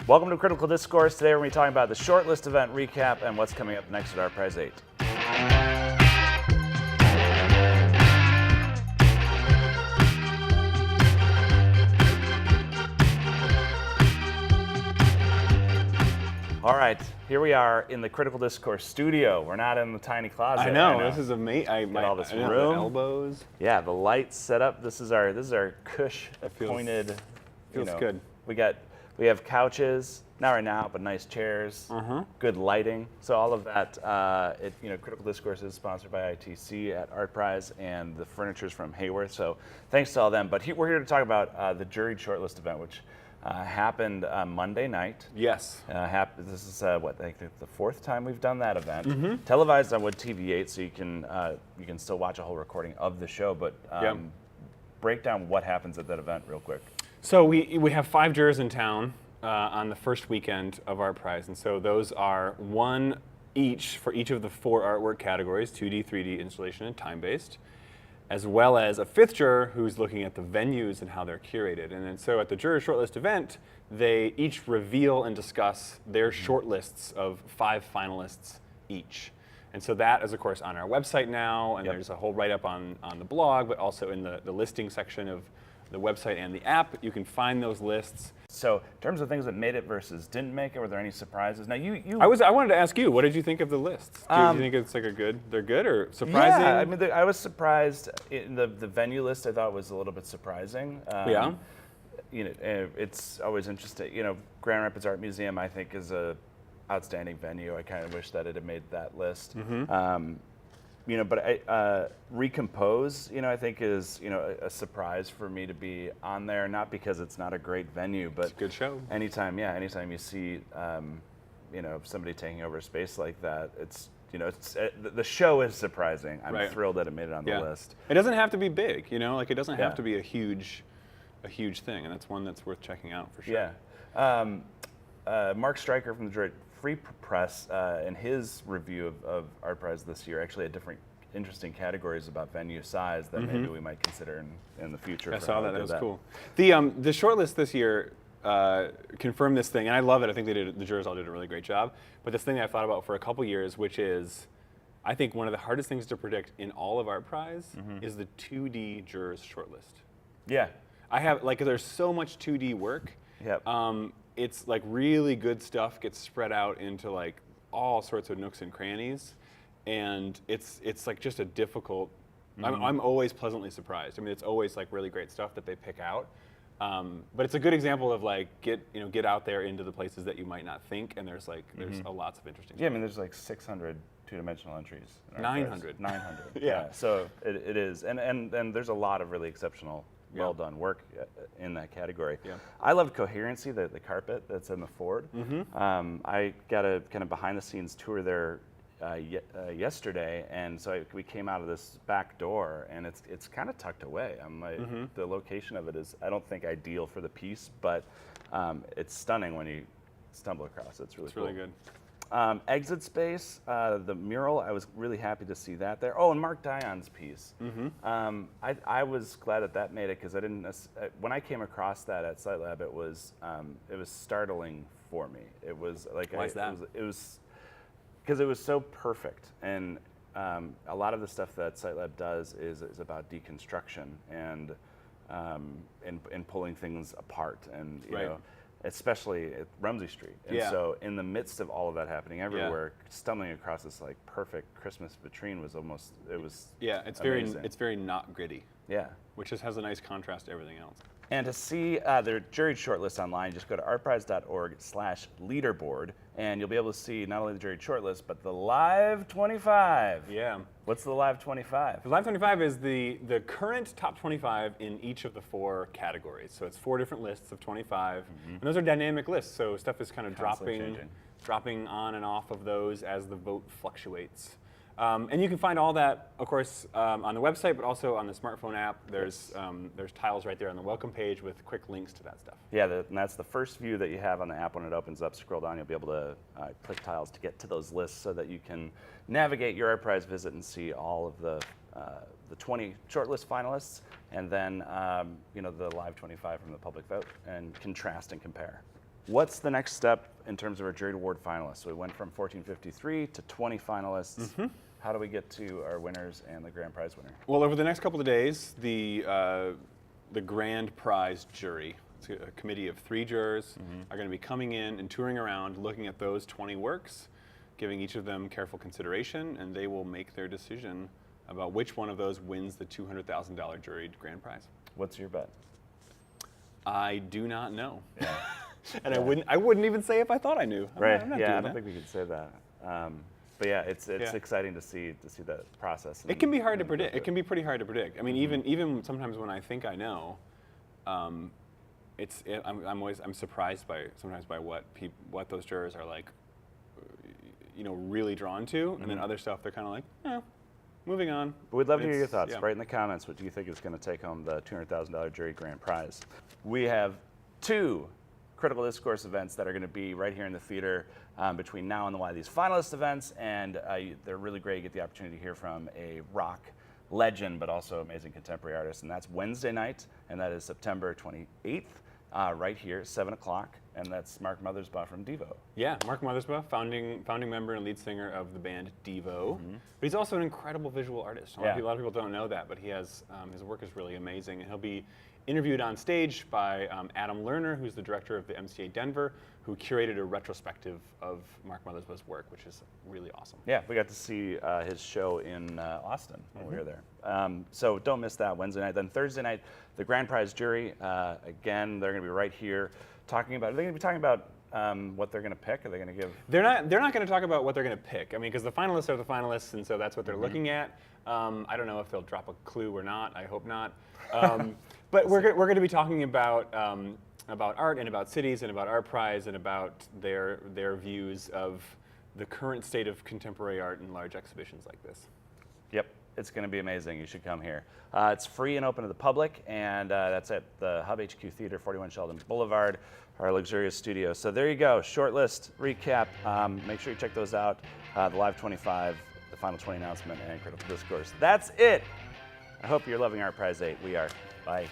Welcome to Critical Discourse. Today we're going to be talking about the shortlist event recap and what's coming up next at ArtPrize 8. All right, here we are in the Critical Discourse studio. We're not in the tiny closet. I know. This is amazing. All this room. The elbows. Yeah, the lights set up. This is our cush pointed. Feels good. We have couches, not right now, but nice chairs, good lighting. So all of that, Critical Discourse is sponsored by ITC at ArtPrize, and the furniture's from Hayworth. So thanks to all them. But we're here to talk about the Juried shortlist event, which happened Monday night. Yes. This is I think the fourth time we've done that event. Televised on WOTV4, so you can still watch a whole recording of the show. But break down what happens at that event real quick. So we have 5 jurors in town on the first weekend of ArtPrize, and so those are one each for each of the 4 artwork categories: 2D, 3D, installation, and time-based, as well as a 5th juror who's looking at the venues and how they're curated. And then so at the juror shortlist event, they each reveal and discuss their shortlists of 5 finalists each. And so that is, of course, on our website now, and there's a whole write-up on the blog, but also in the listing section of the website and the app. You can find those lists. So in terms of things that made it versus didn't make it, were there any surprises? Now I wanted to ask you, what did you think of the lists? Do you think it's they're good or surprising? Yeah, I mean, I was surprised. The venue list I thought was a little bit surprising. It's always interesting. Grand Rapids Art Museum, I think, is a outstanding venue. I kind of wish that it had made that list. But Recompose, I think is, a surprise for me to be on there. Not because it's not a great venue, but it's a good show. Anytime you see, somebody taking over a space like that, the show is surprising. I'm thrilled that it made it on the list. It doesn't have to be big, it doesn't have to be a huge thing, and that's one that's worth checking out for sure. Yeah. Mark Stryker from the Juried Free Press, in his review of ArtPrize this year, actually had different interesting categories about venue size that maybe we might consider in the future. I saw that. That was cool. The shortlist this year confirmed this thing, and I love it. I think the jurors all did a really great job. But this thing that I thought about for a couple years, which is, I think one of the hardest things to predict in all of ArtPrize is the 2D jurors shortlist. Yeah. There's so much 2D work. Yep. It's like really good stuff gets spread out into like all sorts of nooks and crannies, and it's like just a difficult. I'm always pleasantly surprised. I mean, it's always like really great stuff that they pick out, but it's a good example of like get out there into the places that you might not think, and there's lots of interesting. Yeah, I mean, there's like 600 two-dimensional entries. 900. 900. Yeah. So it is, and there's a lot of really exceptional. Well done work in that category. Yeah. I loved Coherency, the carpet that's in the Ford. I got a kind of behind-the-scenes tour there yesterday, and so we came out of this back door, and it's kind of tucked away. The location of it is, I don't think, ideal for the piece, but it's stunning when you stumble across it. It's really cool. Really good. Exit Space, the mural, I was really happy to see that there. Oh, and Mark Dion's piece. I was glad that made it, because I didn't. When I came across that at SiteLab, it was startling for me. It was like Why is that? It was because it was so perfect, and a lot of the stuff that SiteLab does is about deconstruction and pulling things apart, and especially at Rumsey Street. And so in the midst of all of that happening everywhere, stumbling across this like perfect Christmas vitrine was almost, it's amazing. It's very not gritty. Yeah. Which just has a nice contrast to everything else. And to see their juried shortlist online, just go to artprize.org/leaderboard, and you'll be able to see not only the juried shortlist, but the Live 25. Yeah. What's the Live 25? The Live 25 is the current top 25 in each of the 4 categories. So it's 4 different lists of 25, and those are dynamic lists. So stuff is kind of dropping on and off of those as the vote fluctuates. And you can find all that, of course, on the website, but also on the smartphone app. There's tiles right there on the welcome page with quick links to that stuff. Yeah, and that's the first view that you have on the app when it opens up. Scroll down, you'll be able to click tiles to get to those lists so that you can navigate your ArtPrize visit and see all of the 20 shortlist finalists, and then the Live 25 from the public vote, and contrast and compare. What's the next step in terms of our Juried Award finalists? So we went from 1453 to 20 finalists. How do we get to our winners and the grand prize winner? Well, over the next couple of days, the grand prize jury, it's a committee of 3 jurors, are going to be coming in and touring around, looking at those 20 works, giving each of them careful consideration, and they will make their decision about which one of those wins the $200,000 juried grand prize. What's your bet? I do not know. Yeah. And I wouldn't even say if I thought I knew. Right. I'm not Yeah, doing I don't that. think we could say that. But yeah, it's exciting to see that process. It can be hard to predict. It can be pretty hard to predict. I mean, even sometimes when I think I know, I'm surprised sometimes by what those jurors are like, really drawn to, and then other stuff they're kind of like, moving on. But we'd love to hear your thoughts. Write in the comments, what do you think is going to take home the $200,000 jury grand prize? We have 2 Critical Discourse events that are going to be right here in the theater between now and the WOTV finalist events, and they're really great. You get the opportunity to hear from a rock legend, but also amazing contemporary artist, and that's Wednesday night, and that is September 28th, right here, 7 o'clock, and that's Mark Mothersbaugh from Devo. Yeah, Mark Mothersbaugh, founding member and lead singer of the band Devo, but he's also an incredible visual artist. A lot of people don't know that, but he has his work is really amazing, and he'll be interviewed on stage by Adam Lerner, who's the director of the MCA Denver, who curated a retrospective of Mark Mothersbaugh's work, which is really awesome. Yeah, we got to see his show in Austin when we were there. So don't miss that Wednesday night. Then Thursday night, the grand prize jury, again, they're going to be right here talking about, are they going to be talking about what they're going to pick? Are they going to give? They're not going to talk about what they're going to pick. I mean, because the finalists are the finalists, and so that's what they're looking at. I don't know if they'll drop a clue or not. I hope not. But we're going to be talking about art and about cities and about ArtPrize and about their views of the current state of contemporary art in large exhibitions like this. Yep, it's going to be amazing. You should come here. It's free and open to the public, and that's at the Hub HQ Theater, 41 Sheldon Boulevard, our luxurious studio. So there you go, short list, recap. Make sure you check those out. The Live 25, the Final 20 announcement, and Critical Discourse. That's it. I hope you're loving ArtPrize 8. We are. Bye.